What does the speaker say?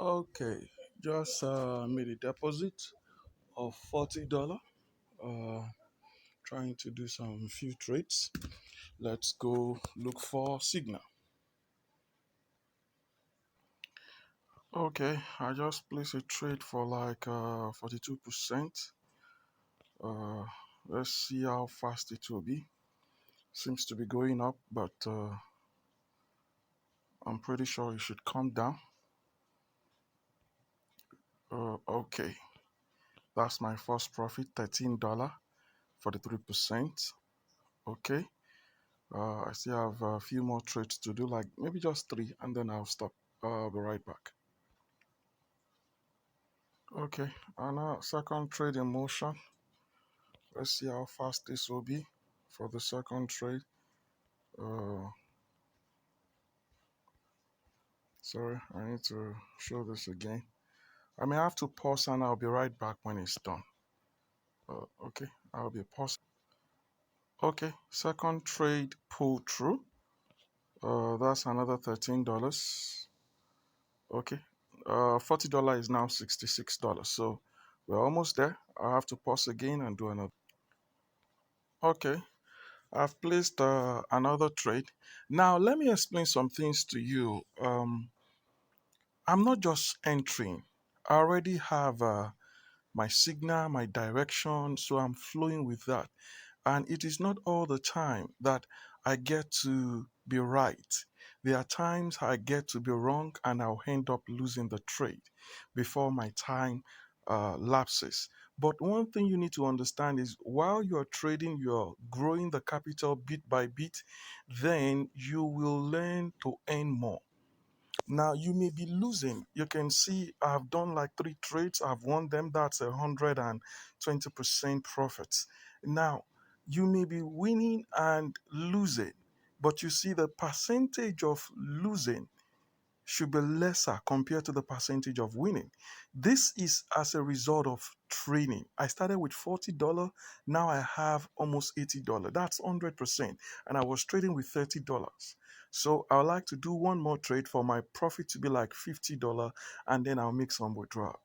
Okay, just made a deposit of $40. Uh, Trying to do some few trades. Let's go look for signal. Okay, I just placed a trade for like 42%. Uh, let's see how fast it will be. Seems to be going up, but I'm pretty sure it should come down. Okay, that's my first profit, $13, 43%. Okay. I still have a few more trades to do, like maybe just three, and then I'll stop. I'll be right back. Okay, and second trade in motion. Let's see how fast this will be for the second trade. Uh, Sorry, I need to show this again. I may have to pause and I'll be right back when it's done. Okay, I'll be pausing. Okay, second trade pull through. That's another $13. Okay. $40 is now $66. So we're almost there. I have to pause again and do another. Okay. I've placed another trade. Now let me explain some things to you. I'm not just entering. I already have my signal, my direction, so I'm flowing with that. And it is not all the time that I get to be right. There are times I get to be wrong and I'll end up losing the trade before my time lapses. But one thing you need to understand is while you're trading, you're growing the capital bit by bit, then you will learn to earn more. Now you may be losing. You can see I've done like three trades. I've won them. That's 120% profits. Now you may be winning and losing, but you see the percentage of losing should be lesser compared to the percentage of winning. This is as a result of training. I started with $40, now I have almost $80. That's 100%. And I was trading with $30. So I would like to do one more trade for my profit to be like $50 and then I'll make some withdrawal.